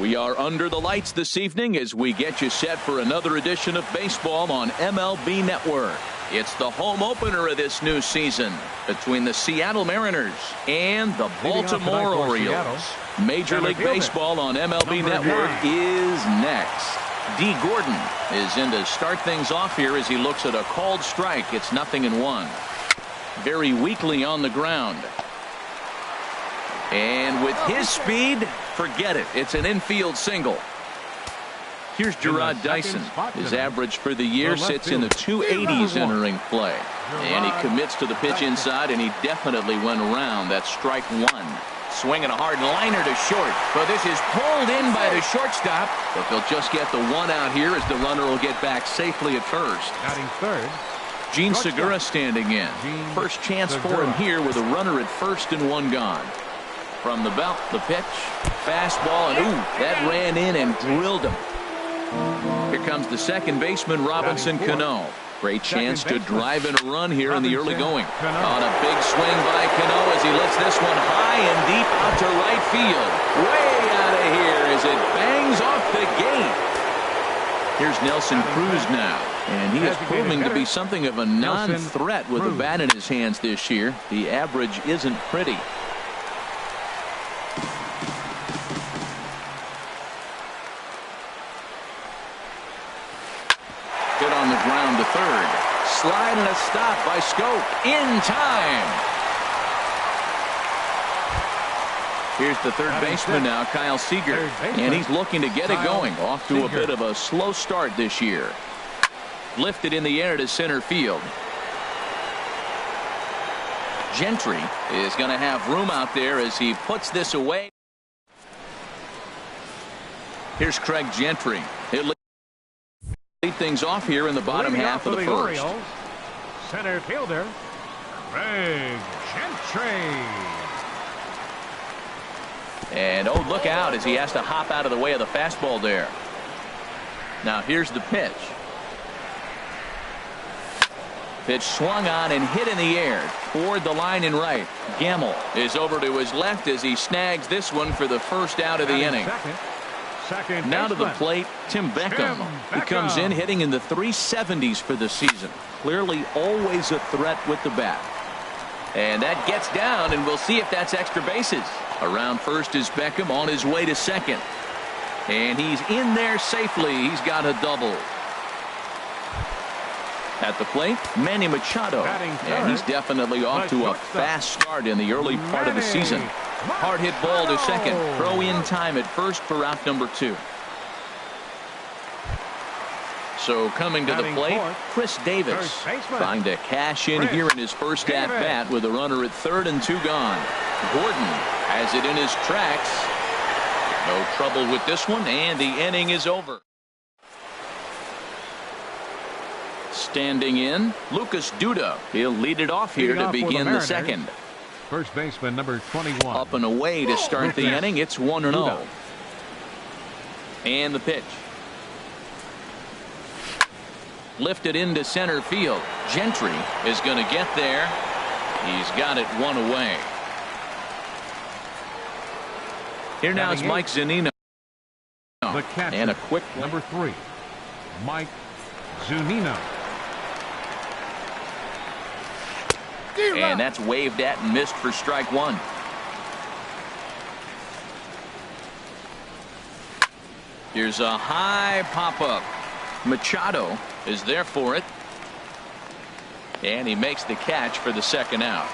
We are under the lights this evening as we get you set for another edition of baseball on MLB Network. It's the home opener of this new season between the Seattle Mariners and the Baltimore Orioles. Major League Baseball on MLB Network is next. D. Gordon is in to start things off here as he looks at a called strike. It's 0-1. Very weakly on the ground. And with his speed, forget it. It's an infield single. Here's Gerard Dyson. His average for the year sits in the 280s entering play. And he commits to the pitch inside, and he definitely went around. That's strike one. Swinging a hard liner to short. But this is pulled in by the shortstop. But they'll just get the one out here as the runner will get back safely at first. Batting third, Gene Segura standing in. First chance for him here with a runner at first and one gone. From the belt, the pitch, fastball, and ooh, that ran in and drilled him. Here comes the second baseman, Robinson Cano. Great chance to drive in a run here in the early going. On a big swing by Cano as he lets this one high and deep out to right field. Way out of here as it bangs off the gate. Here's Nelson Cruz now. And he is proving to be something of a non-threat with a bat in his hands this year. The average isn't pretty. Hit on the ground to third. Slide and a stop by Scope in time. Here's the third baseman now, Kyle Seager. And he's looking to get it going. Off to a bit of a slow start this year. Lifted in the air to center field. Gentry is going to have room out there as he puts this away. Here's Craig Gentry. He'll lead things off here in the bottom half of the first. Orioles, center fielder Craig Gentry. And oh, look out as he has to hop out of the way of the fastball there. Now here's the pitch. Pitch swung on and hit in the air toward the line and right. Gamble is over to his left as he snags this one for the first out of the inning. Now to the plate, Tim Beckham. He comes in hitting in the 370s for the season. Clearly always a threat with the bat. And that gets down, and we'll see if that's extra bases. Around first is Beckham on his way to second. And he's in there safely. He's got a double. At the plate, Manny Machado. And he's definitely off to a fast start in the early part of the season. Hard hit ball to second. Throw in time at first for out number 2. So coming to the plate, Chris Davis trying to cash in here in his first at bat with a runner at third and 2 gone. Gordon has it in his tracks. No trouble with this one, and the inning is over. Standing in, Lucas Duda. He'll lead it off here to begin the second. First baseman number 21. Up and away to start the inning. It's 1-0. And the pitch. Lifted into center field. Gentry is going to get there. He's got it one away. Here now is Mike Zunino. And a quick number 3, Mike Zunino. And that's waved at and missed for strike one. Here's a high pop-up. Machado is there for it. And he makes the catch for the second out.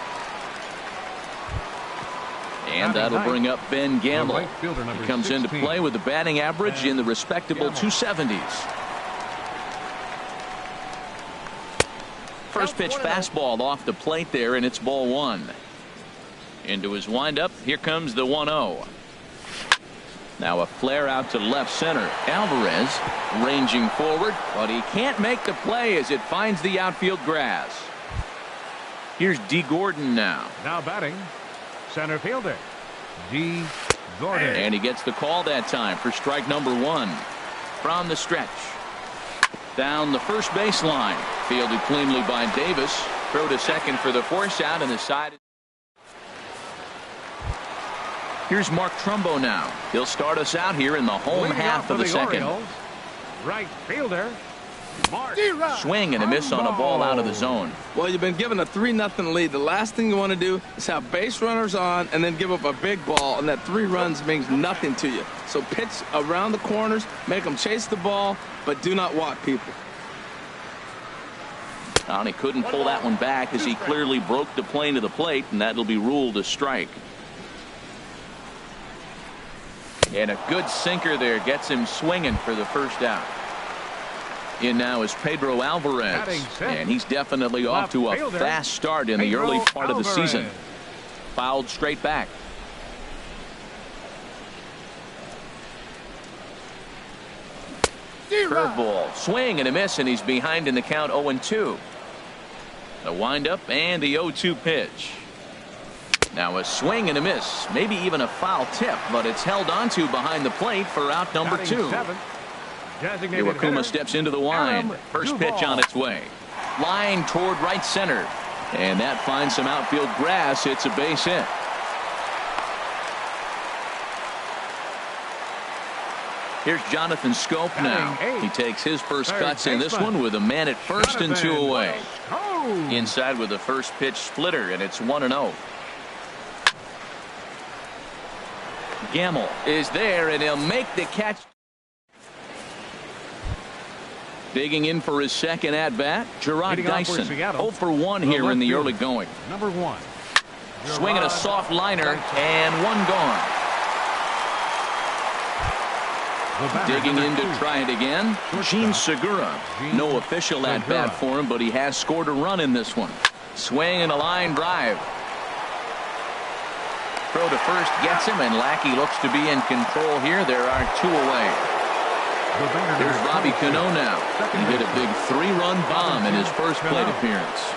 And that'll bring up Ben Gamble. He comes into play with a batting average in the respectable 270s. First pitch fastball off the plate there, and it's ball 1. Into his windup. Here comes the 1-0. Now a flare out to left center. Alvarez ranging forward, but he can't make the play as it finds the outfield grass. Here's D. Gordon now. Now batting, center fielder D. Gordon. And he gets the call that time for strike number 1. From the stretch. Down the first baseline. Fielded cleanly by Davis. Throw to second for the force out, and the side. Here's Mark Trumbo now. He'll start us out here in the home half of the second. Orioles, right fielder, Mark. Swing and a miss on a ball out of the zone. Well, you've been given a 3-0 lead. The last thing you want to do is have base runners on and then give up a big ball, and that 3 runs means nothing to you. So pitch around the corners, make them chase the ball, but do not walk people. And he couldn't pull that one back as he clearly broke the plane to the plate, and that'll be ruled a strike. And a good sinker there gets him swinging for the first out. In now is Pedro Alvarez, and he's definitely off to a fast start in the early part of the season. Fouled straight back. Curveball, swing and a miss, and he's behind in the count 0-2. The windup and the 0-2 pitch. Now a swing and a miss, maybe even a foul tip, but it's held onto behind the plate for out number 2. Iwakuma steps into the wind. First pitch on its way. Line toward right center. And that finds some outfield grass. It's a base hit. Here's Jonathan Scope now. He takes his first cuts in this one with a man at first and 2 away. Inside with the first pitch splitter, and it's 1-0. Gamble is there, and he'll make the catch. Digging in for his second at-bat, Gerard Dyson. 0 for 1 here in the early going. Number 1. Swinging a soft liner, and 1 gone. Digging in to try it again, Gene Segura. No official at-bat for him, but he has scored a run in this one. Swing and a line drive. Throw to first gets him, and Lackey looks to be in control here. There are 2 away. Here's Robbie Cano now. He hit a big 3-run bomb in his first plate appearance.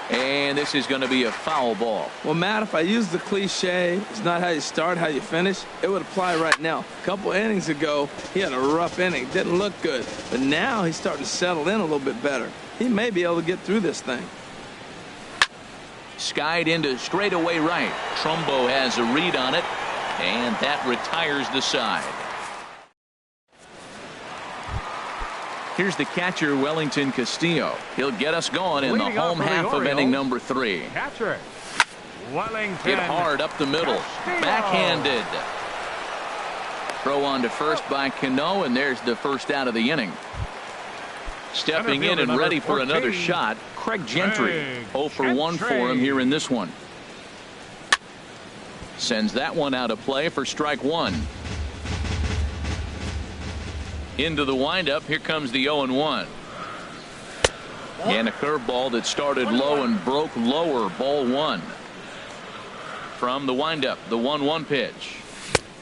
And this is going to be a foul ball. Well, Matt, if I use the cliche, it's not how you start, how you finish, it would apply right now. A couple innings ago, he had a rough inning. Didn't look good. But now he's starting to settle in a little bit better. He may be able to get through this thing. Skied into straightaway right. Trumbo has a read on it, and that retires the side. Here's the catcher, Wellington Castillo. He'll get us going in the home half of inning number 3. Catcher Wellington. Hit hard up the middle. Backhanded. Throw on to first by Cano, and there's the first out of the inning. Stepping in and ready for another shot, Craig Gentry. 0 for 1 for him here in this one. Sends that one out of play for strike 1. Into the windup. Here comes the 0-1. And a curveball that started low and broke lower. Ball 1. From the windup, the 1-1 pitch.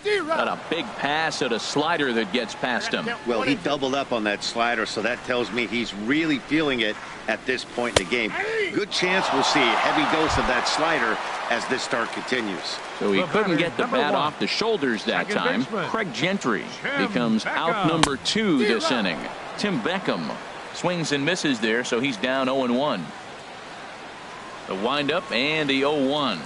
Got a big pass at a slider that gets past him. Well, he doubled up on that slider, so that tells me he's really feeling it at this point in the game. Good chance we'll see a heavy dose of that slider as this start continues. So he couldn't get the bat off the shoulders that time. Craig Gentry becomes out number 2 this inning. Tim Beckham swings and misses there, so he's down 0-1. The windup and the 0-1.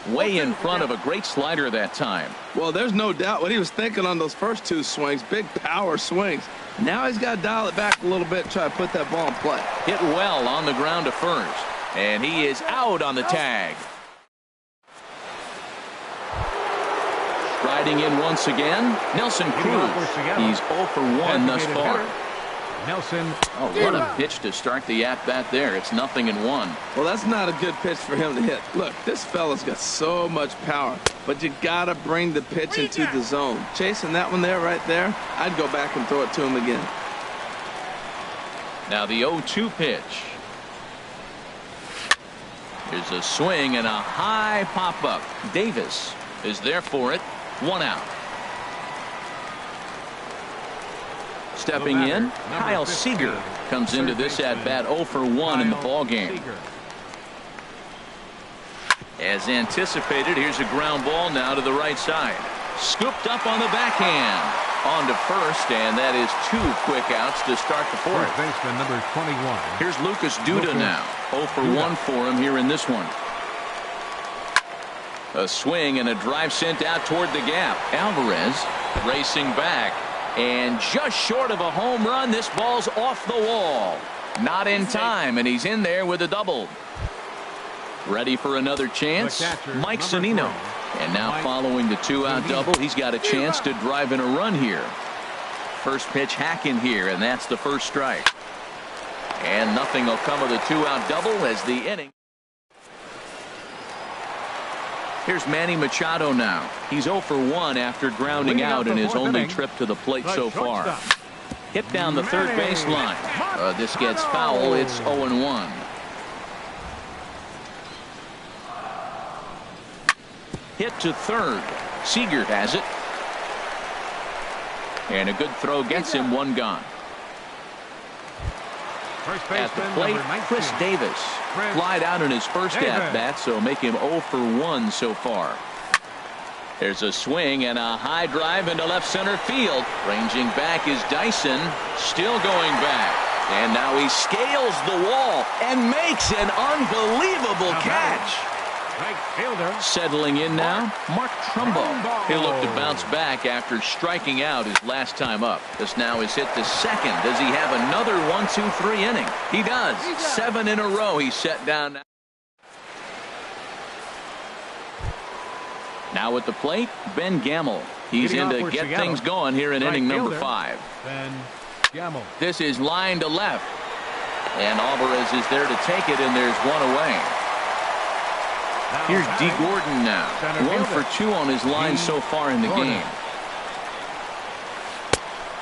Way in front of a great slider that time. Well, there's no doubt what he was thinking on those first 2 swings. Big power swings. Now he's got to dial it back a little bit and try to put that ball in play. Hit well on the ground to first. And he is out on the tag. Striding in once again, Nelson Cruz. He's 0 for 1 thus far. Nelson. Oh, what a pitch to start the at-bat there. It's 0-1. Well, that's not a good pitch for him to hit. Look, this fella's got so much power, but you got to bring the pitch into the zone. Chasing that one there, right there, I'd go back and throw it to him again. Now the 0-2 pitch. Here's a swing and a high pop-up. Davis is there for it. 1 out. Stepping in, Kyle Seager comes into this at-bat 0 for 1 in the ballgame. As anticipated, here's a ground ball now to the right side. Scooped up on the backhand. On to first, and that is 2 quick outs to start the 4th. First baseman number 21. Here's Lucas Duda now. 0 for 1 for him here in this one. A swing and a drive sent out toward the gap. Alvarez racing back, and just short of a home run. This ball's off the wall. Not in time, and he's in there with a double. Ready for another chance, Mike Zunino. And now following the two-out double, he's got a chance to drive in a run here. First pitch hacking here, and that's the first strike. And nothing will come of the two-out double as the inning. Here's Manny Machado now. He's 0 for 1 after grounding out in his only trip to the plate so far. Hit down the third baseline. This gets foul. It's 0-1. Hit to third. Seager has it. And a good throw gets him one gone. At the plate, Chris Davis. Flied out in his first at-bat, so make him 0 for 1 so far. There's a swing and a high drive into left center field. Ranging back is Dyson. Still going back. And now he scales the wall and makes an unbelievable catch. Right fielder. Settling in now, Mark Trumbo. He'll look to bounce back after striking out his last time up. This now is hit to second. Does he have another 1-2-3 inning? He does. 7 in a row he's set down. Now at the plate, Ben Gamble. He's in to get things going here in inning number 5. Ben Gamble. This is line to left. And Alvarez is there to take it, and there's one away. Here's D. Gordon now. 1 for 2 on his line so far in the game.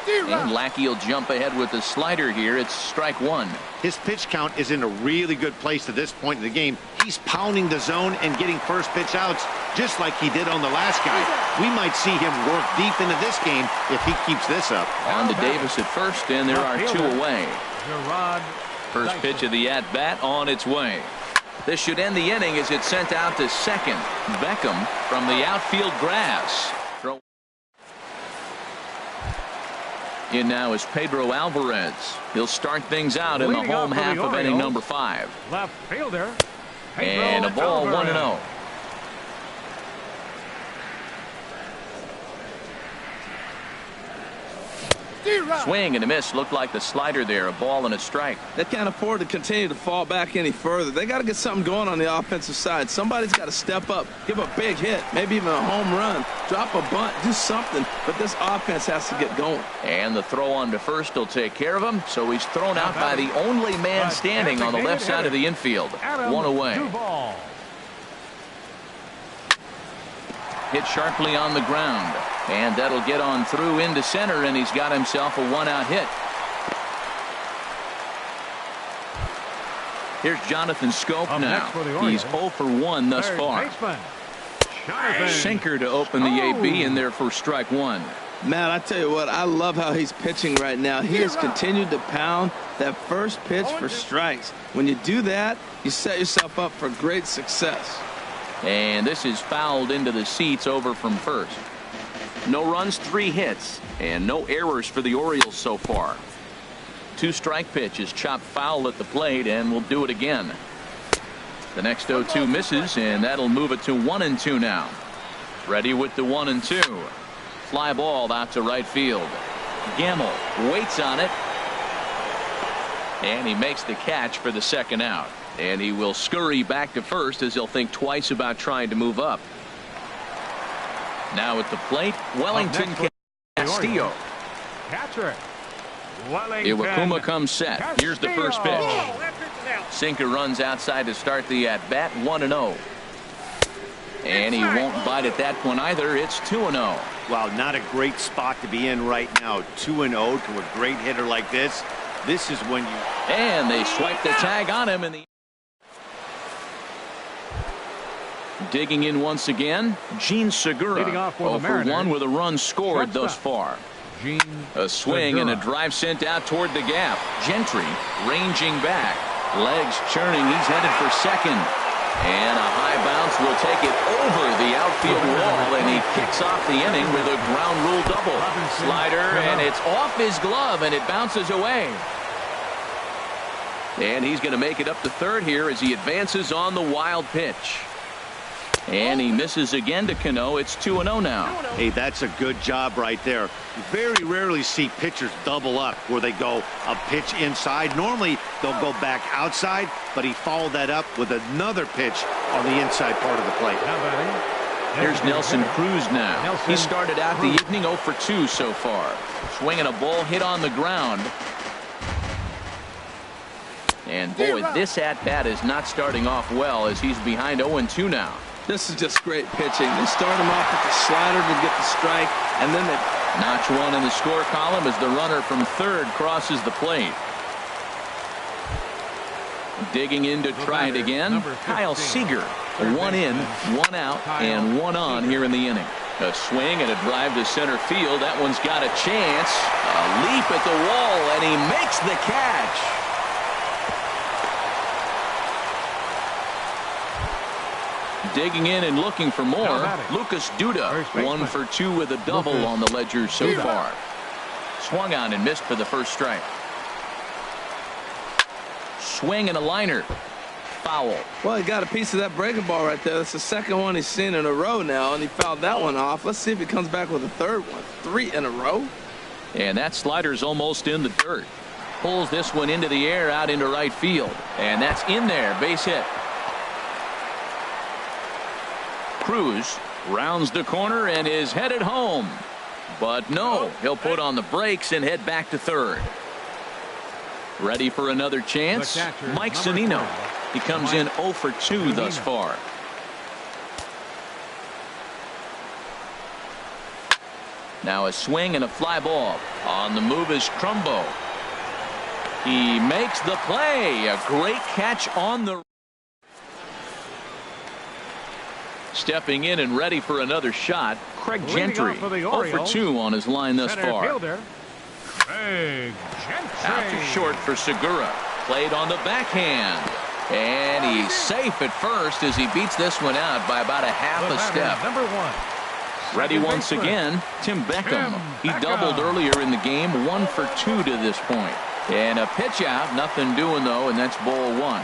And Lackey will jump ahead with the slider here. It's strike 1. His pitch count is in a really good place at this point in the game. He's pounding the zone and getting first pitch outs just like he did on the last guy. We might see him work deep into this game if he keeps this up. On to Davis at first, and there are 2 away. First pitch of the at-bat on its way. This should end the inning as it's sent out to second. Beckham from the outfield grass. In now is Pedro Alvarez. He'll start things out in the home half of inning number 5. Left fielder. And a ball 1-0. Swing and a miss. Looked like the slider there. A ball and a strike. They can't afford to continue to fall back any further. They got to get something going on the offensive side. Somebody's got to step up, give a big hit, maybe even a home run, drop a bunt, do something. But this offense has to get going. And the throw on to first will take care of him. So he's thrown out by the only man standing on the left side of the infield. 1 away. Hit sharply on the ground. And that'll get on through into center, and he's got himself a 1-out hit. Here's Jonathan Scope now. He's 0 for 1 thus far. Sinker to open the AB, and there for strike 1. Man, I tell you what, I love how he's pitching right now. He has continued to pound that first pitch for strikes. When you do that, you set yourself up for great success. And this is fouled into the seats over from first. No runs, 3 hits, and no errors for the Orioles so far. 2 strike pitches chopped foul at the plate, and we'll do it again. The next 0-2 misses, and that'll move it to 1-2 now. Ready with the 1-2. Fly ball out to right field. Gamble waits on it, and he makes the catch for the second out. And he will scurry back to first as he'll think twice about trying to move up. Now at the plate, Wellington Castillo. Catcher. Iwakuma comes set. Here's the first pitch. Sinker runs outside to start the at-bat. 1-0. And he won't bite at that one either. It's 2-0. Wow, not a great spot to be in right now. 2-0 to a great hitter like this. This is when you... And they swipe the tag on him in the... Digging in once again, Gene Segura. 0 for 1 with a run scored thus far. A swing and a drive sent out toward the gap. Gentry ranging back. Legs churning. He's headed for second. And a high bounce will take it over the outfield wall, and he kicks off the inning with a ground rule double. Slider, and it's off his glove, and it bounces away. And he's going to make it up to third here as he advances on the wild pitch. And he misses again to Cano. It's 2-0 now. Hey, that's a good job right there. You very rarely see pitchers double up where they go a pitch inside. Normally, they'll go back outside, but he followed that up with another pitch on the inside part of the plate. Here's Nelson Cruz now. He started out the evening 0 for 2 so far. Swinging a ball hit on the ground. And boy, this at-bat is not starting off well as he's behind 0-2 now. This is just great pitching. They start him off with the slider to get the strike, and then they notch one in the score column as the runner from third crosses the plate. Digging in to try it again, Kyle Seager. 1 in, 1 out, and 1 on here in the inning. A swing and a drive to center field. That one's got a chance. A leap at the wall, and he makes the catch. Digging in and looking for more. Lucas Duda, 1 for 2 with a double on the ledger so far. Swung on and missed for the first strike. Swing and a liner. Foul. Well, he got a piece of that breaking ball right there. That's the second one he's seen in a row now, and he fouled that one off. Let's see if he comes back with a third one. 3 in a row. And that slider's almost in the dirt. Pulls this one into the air out into right field. And that's in there. Base hit. Cruz rounds the corner and is headed home. But no, he'll put on the brakes and head back to third. Ready for another chance? Mike Zunino. He comes in 0 for 2 thus far. Now a swing and a fly ball. On the move is Crumbo. He makes the play. A great catch on the. Stepping in and ready for another shot, Craig Gentry. 0 for 2 on his line thus far. Out to short for Segura. Played on the backhand. And he's safe at first as he beats this one out by about a half a step. Ready once again, Tim Beckham. He doubled earlier in the game, 1 for 2 to this point. And a pitch out, nothing doing though, and that's ball 1.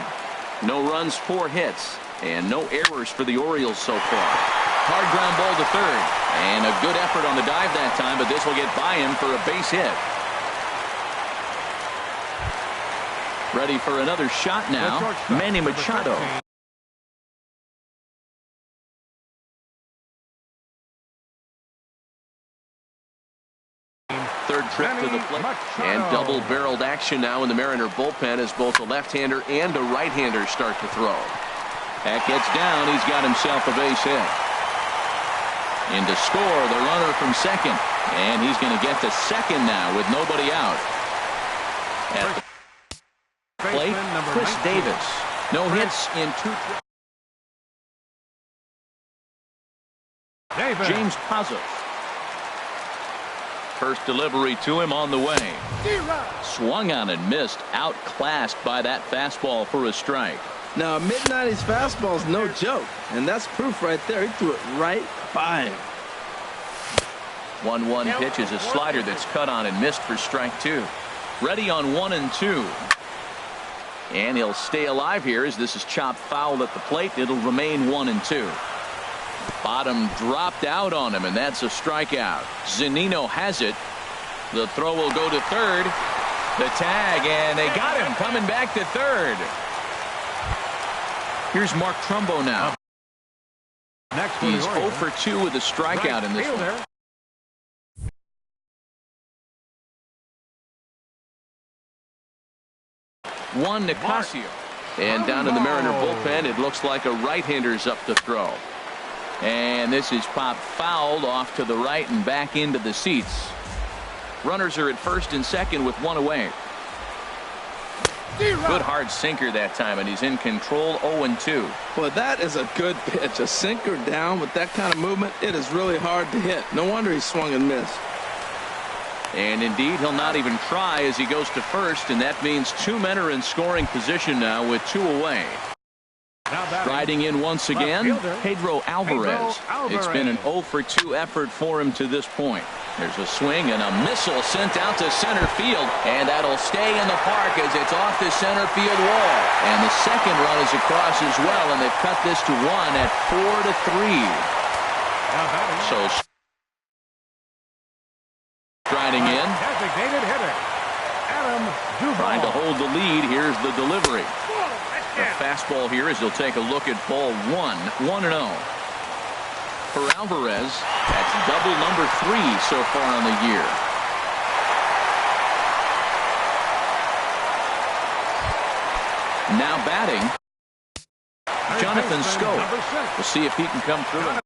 No runs, 4 hits. And no errors for the Orioles so far. Hard ground ball to third. And a good effort on the dive that time, but this will get by him for a base hit. Ready for another shot now, Manny Machado. Third trip to the plate. And double-barreled action now in the Mariner bullpen as both a left-hander and a right-hander start to throw. That gets down. He's got himself a base hit. In to score, the runner from second. And he's going to get to second now with nobody out. At the plate, Chris Davis. No hits in 2. James Pazos. First delivery to him on the way. Swung on and missed. Outclassed by that fastball for a strike. Now, a mid-90s fastball is no joke, and that's proof right there. He threw it right by him. 1-1 pitch is a slider that's cut on and missed for strike 2. Ready on 1 and 2. And he'll stay alive here as this is chopped foul at the plate. It'll remain 1 and 2. Bottom dropped out on him, and that's a strikeout. Zunino has it. The throw will go to third. The tag, and they got him coming back to third. Here's Mark Trumbo now. He's 0 for 2 with a strikeout in this one. Juan Nicasio. And down in the Mariner bullpen, it looks like a right-hander's up to throw. And this is popped fouled off to the right and back into the seats. Runners are at first and second with 1 away. Good hard sinker that time, and he's in control. 0-2. Well, that is a good pitch. A sinker down with that kind of movement, it is really hard to hit. No wonder he swung and missed. And indeed, he'll not even try as he goes to first, and that means 2 men are in scoring position now with 2 away. Riding in once again, Pedro Alvarez. It's been an 0 for 2 effort for him to this point. There's a swing and a missile sent out to center field, and that'll stay in the park as it's off the center field wall. And the second run is across as well, and they've cut this to 1 at 4-3. So striding in. Designated hitter, Adam Duvall. Trying to hold the lead. Here's the delivery. The fastball here as he'll take a look at ball 1, 1-0. For Alvarez, that's double number 3 so far on the year. Now batting, Jonathan Schoop. We'll see if he can come through.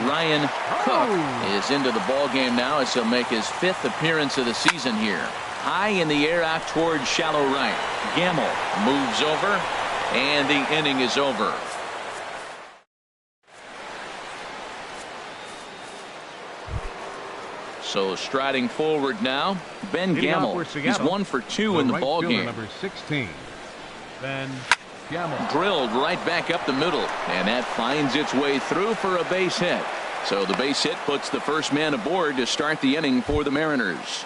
Ryan Cook is into the ball game now as he'll make his 5th appearance of the season here. High in the air out towards shallow right. Gamble moves over, and the inning is over. So striding forward now, Ben Gamble. He's 1 for 2 in the ball game. Number 16, Ben Gamble. Drilled right back up the middle, and that finds its way through for a base hit. So the base hit puts the first man aboard to start the inning for the Mariners.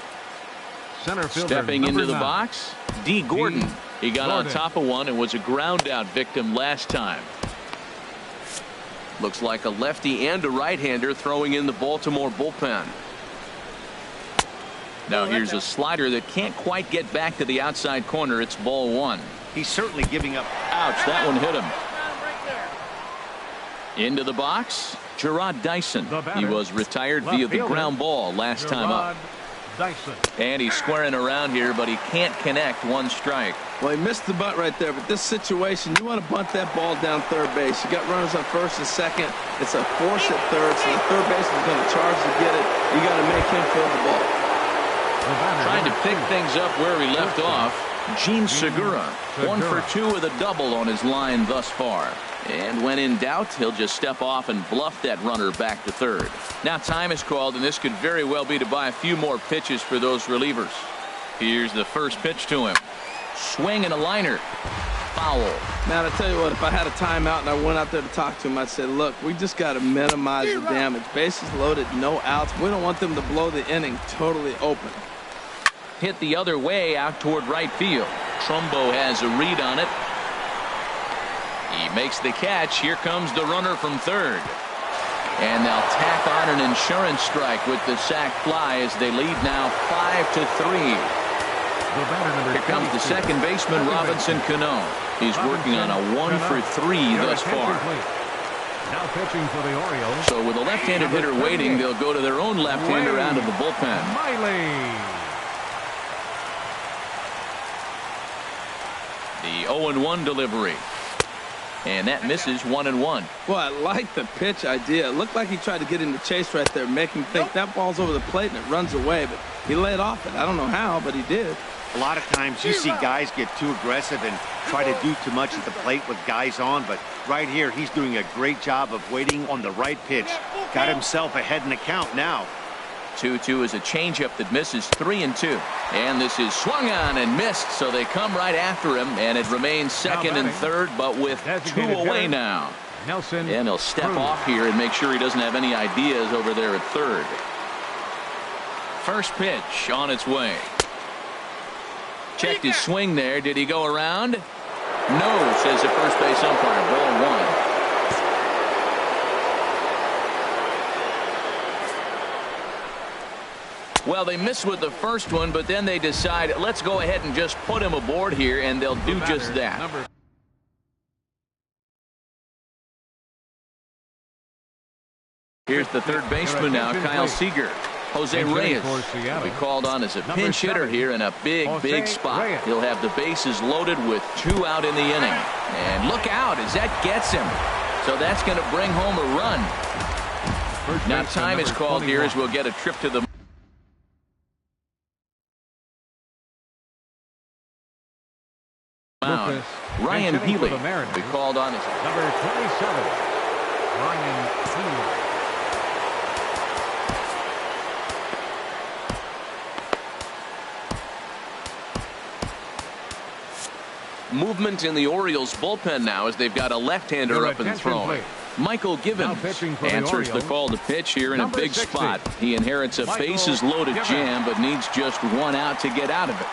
Center fielder, stepping into the 9. box, D. Gordon. He got on top of one and was a ground out victim last time. Looks like a lefty and a right-hander throwing in the Baltimore bullpen. Now here's a slider that can't quite get back to the outside corner. It's ball 1. He's certainly giving up. Ouch, that one hit him. Into the box, Gerard Dyson. He was retired via the ground ball last time up. Dyson. And he's squaring around here, but he can't connect. 1 strike. Well, he missed the bunt right there, but this situation, you want to bunt that ball down third base. You got runners on first and second. It's a force at third, so the third baseman is going to charge to get it. You got to make him field the ball. Trying to pick things up where he left off, Gene Segura. 1 for 2 with a double on his line thus far. And when in doubt, he'll just step off and bluff that runner back to third. Now time is called, and this could very well be to buy a few more pitches for those relievers. Here's the first pitch to him. Swing and a liner. Foul. Man, I tell you what, if I had a timeout and I went out there to talk to him, I'd say, look, we just got to minimize the damage. Bases loaded, no outs. We don't want them to blow the inning totally open. Hit the other way out toward right field. Trumbo has a read on it. He makes the catch. Here comes the runner from third. And they'll tack on an insurance strike with the sac fly as they lead now 5-3. Here comes the second baseman, Robinson Cano. He's working on a 1 for 3 thus far. Now pitching for the Orioles. So with a left-handed hitter waiting, they'll go to their own left-hander out of the bullpen. Miley. The 0-1 delivery. And that misses 1-1. Well, I like the pitch idea. It looked like he tried to get in the chase right there, make him think that ball's over the plate and it runs away. But he laid off it. I don't know how, but he did. A lot of times you see guys get too aggressive and try to do too much at the plate with guys on. But right here, he's doing a great job of waiting on the right pitch. Got himself ahead in the count now. 2-2 is a changeup that misses 3-2. And this is swung on and missed, so they come right after him, and it remains second and third, but with 2 away now. Nelson. And he'll step off here and make sure he doesn't have any ideas over there at third. First pitch on its way. Checked his swing there. Did he go around? No, says the first base umpire. Ball 1. Well, they missed with the first one, but then they decide, let's go ahead and just put him aboard here, and they'll do just that. Here's the third baseman now, Kyle Seager. Jose Reyes will be called on as a pinch hitter here in a big spot. He'll have the bases loaded with 2 out in the inning. And look out as that gets him. So that's going to bring home a run. Now time is called here as we'll get a trip to the mound. Ryan Healy will be called on as number 27. Ryan Healy. movement in the Orioles bullpen now as they've got a left-hander Your up and attention, throwing. please. Michael Givens pitching for the answers the Orioles, call to pitch here in a number big 60. spot. He inherits a Michael bases-loaded Givens. jam, but needs just one out to get out of it.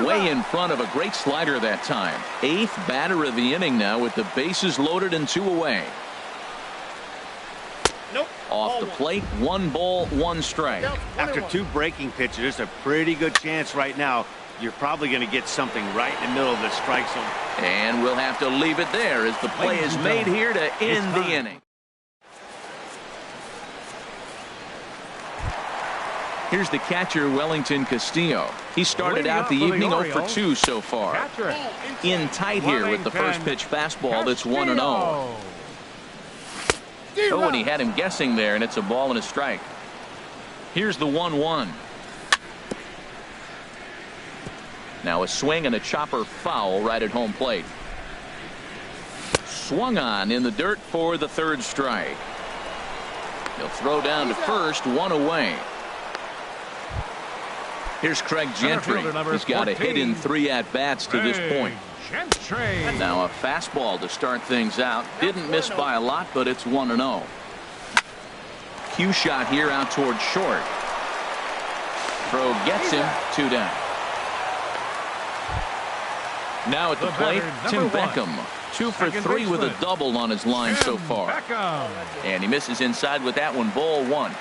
Way in front of a great slider that time. 8th batter of the inning now with the bases loaded and 2 away. Nope. Off the plate, 1 ball, 1 strike. After 2 breaking pitches, there's a pretty good chance right now you're probably going to get something right in the middle of the strike zone. And we'll have to leave it there as the play is made here to end the inning. Here's the catcher, Wellington Castillo. He started out the evening 0 for 2 so far. Catcher. In tight here with the first pitch fastball that's 1-0. Oh, and he had him guessing there, and it's a ball and a strike. Here's the 1-1. Now a swing and a chopper foul right at home plate. Swung on in the dirt for the 3rd strike. He'll throw down to first, 1 away. Here's Craig Gentry. He's got a hit in 3 at-bats to this point. Gentry. Now a fastball to start things out. Didn't miss by a lot, but it's 1-0. Cue shot here out toward short. Throw gets him, 2 down. Now at the plate, Tim Beckham. 2 for 3 with a double on his line so far. And he misses inside with that one, ball 1.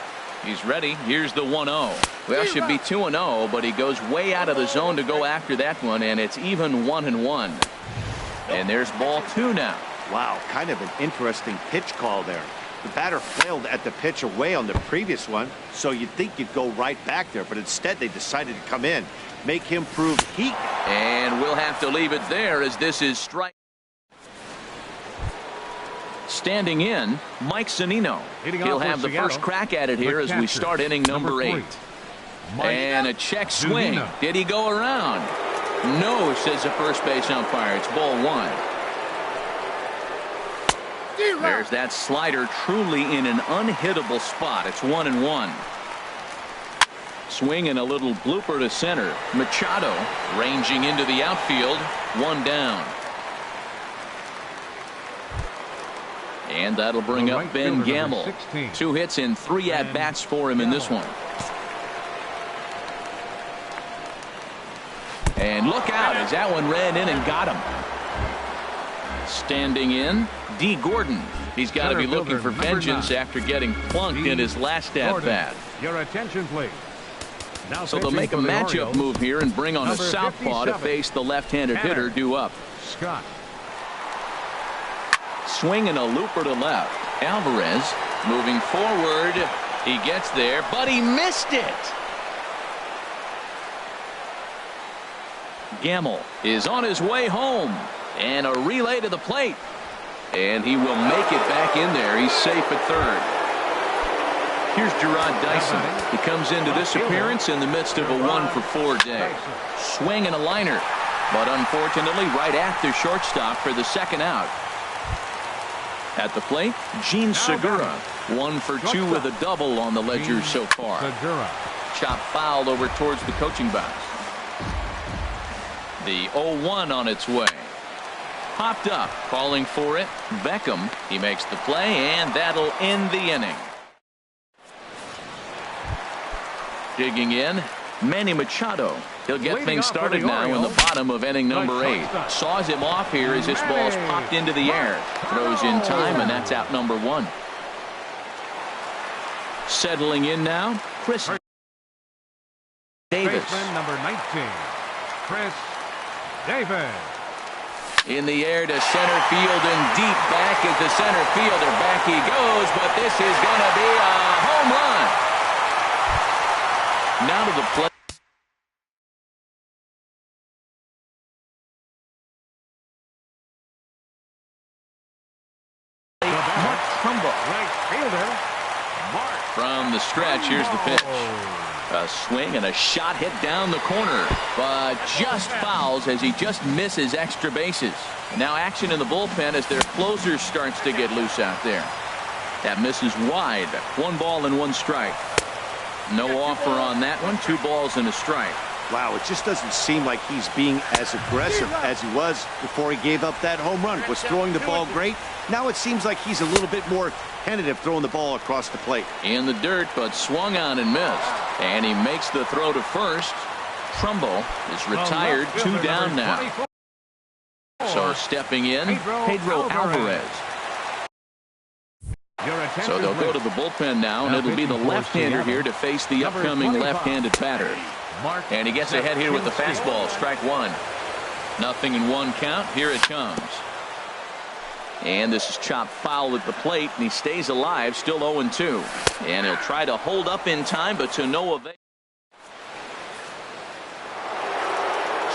He's ready. Here's the 1-0. Well, should be 2-0, but he goes way out of the zone to go after that one, and it's even 1-1. And there's ball 2 now. Wow, kind of an interesting pitch call there. The batter failed at the pitch away on the previous one, so you'd think you'd go right back there, but instead they decided to come in, make him prove he... And we'll have to leave it there as this is strike. Standing in, Mike Zunino. He'll have the first crack at it here as we start inning number 8. And a check swing. Did he go around? No, says the first base umpire. It's ball 1. There's that slider truly in an unhittable spot. It's 1-1. Swing and a little blooper to center. Machado ranging into the outfield. 1 down. And that'll bring up Ben Gamble. 2 hits and 3 at-bats for him in this one. And look out as that one ran in and got him. Standing in, D. Gordon. He's got to be looking for vengeance after getting plunked in his last at-bat. Your attention, please. So they'll make a matchup move here and bring on a southpaw to face the left-handed hitter due up. Scott. Swing and a looper to left. Alvarez moving forward. He gets there, but he missed it. Gamble is on his way home. And a relay to the plate. And he will make it back in there. He's safe at 3rd. Here's Gerard Dyson. He comes into this appearance in the midst of a 1 for 4 day. Swing and a liner. But unfortunately, right at the shortstop for the 2nd out. At the plate, Gene Segura. 1 for 2 with a double on the ledger so far. Chop foul over towards the coaching box. The 0-1 on its way. Popped up, calling for it. Beckham, he makes the play, and that'll end the inning. Digging in, Manny Machado. He'll get things started now in the bottom of inning number 8. Saws him off here as this ball's popped into the air. Throws in time, and that's out number 1. Settling in now, Chris Davis. Number 19, Chris Davis. In the air to center field and deep back is the center fielder. Back he goes, but this is going to be a home run. Now to the plate. Right fielder, Mark. From the stretch, here's the pitch. A swing and a shot hit down the corner, but just fouls as he just misses extra bases. Now action in the bullpen as their closer starts to get loose out there. That misses wide. 1 ball and 1 strike. No offer on that one. 2 balls and a strike. Wow, it just doesn't seem like he's being as aggressive as he was before he gave up that home run. Was throwing the ball great. Now it seems like he's a little bit more tentative throwing the ball across the plate. In the dirt, but swung on and missed. And he makes the throw to first. Trumbull is retired, 2 down now. So stepping in, Pedro Alvarez. So they'll go to the bullpen now, and it'll be the left-hander here to face the upcoming left-handed batter. And he gets ahead here with the fastball, strike one. 0-1 count. Here it comes. And this is chopped foul at the plate, and he stays alive, still 0-2. And he'll try to hold up in time, but to no avail.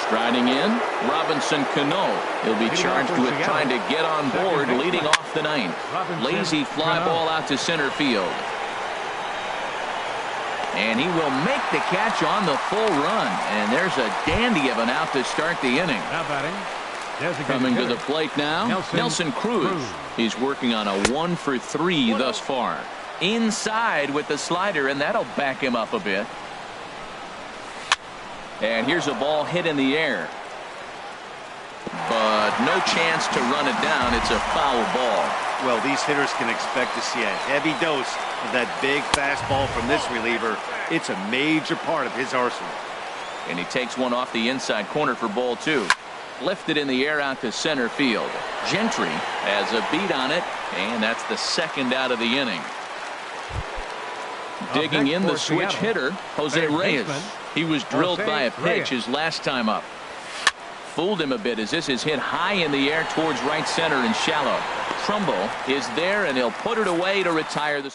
Striding in, Robinson Cano. He'll be charged with trying to get on board, leading off the ninth. Lazy fly ball out to center field. And he will make the catch on the full run. And there's a dandy of an out to start the inning. Coming to the plate now, Nelson Cruz. He's working on a 1-for-3 thus far. Inside with the slider, and that'll back him up a bit. And here's a ball hit in the air. But no chance to run it down. It's a foul ball. Well, these hitters can expect to see a heavy dose of that big fastball from this reliever. It's a major part of his arsenal. And he takes one off the inside corner for ball 2. Lifted in the air out to center field. Gentry has a beat on it, and that's the second out of the inning. Digging in the switch hitter, Jose Reyes. He was drilled by a pitch his last time up. Fooled him a bit as this is hit high in the air towards right center and shallow. Trumbull is there, and he'll put it away to retire the.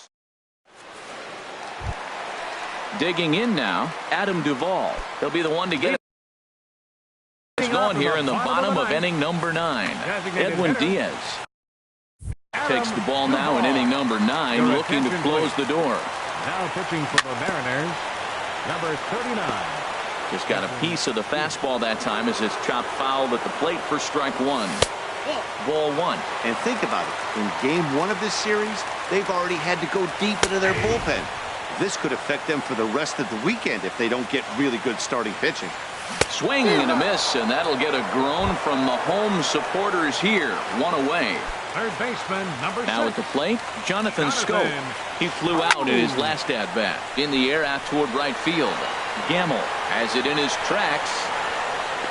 Digging in now, Adam Duvall. He'll be the one to get it going here in the bottom of inning number 9. Edwin Diaz takes the ball now in inning number 9, looking to close the door. Now pitching for the Mariners, number 39. Just got a piece of the fastball that time as it's chopped foul at the plate for strike 1. Ball 1. And think about it. In game 1 of this series, they've already had to go deep into their bullpen. This could affect them for the rest of the weekend if they don't get really good starting pitching. Swing and a miss, and that'll get a groan from the home supporters here. 1 away. Third baseman, number 6. Now at the plate, Jonathan Scope. He flew out in his last at-bat. In the air out toward right field. Gamble has it in his tracks.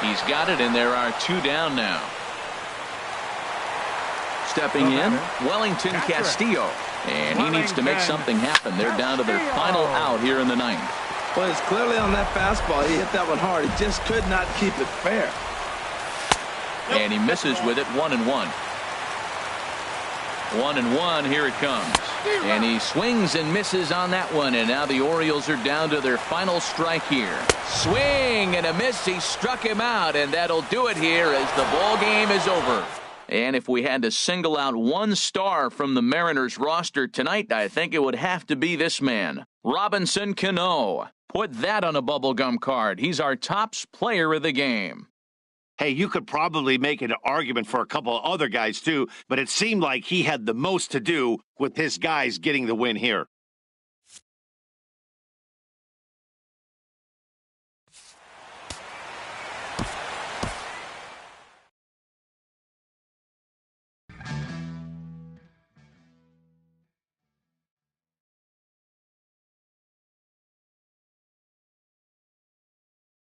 He's got it, and there are 2 down now. Stepping in, Wellington Castillo. And he needs to make something happen. They're down to their final out here in the 9th. Well, it's clearly on that fastball. He hit that one hard. He just could not keep it fair. And he misses with it. 1-1. 1-1. Here it comes. And he swings and misses on that one. And now the Orioles are down to their final strike here. Swing and a miss. He struck him out. And that'll do it here as the ball game is over. And if we had to single out one star from the Mariners roster tonight, I think it would have to be this man, Robinson Cano. Put that on a bubblegum card. He's our top player of the game. Hey, you could probably make an argument for a couple of other guys too, but it seemed like he had the most to do with his guys getting the win here.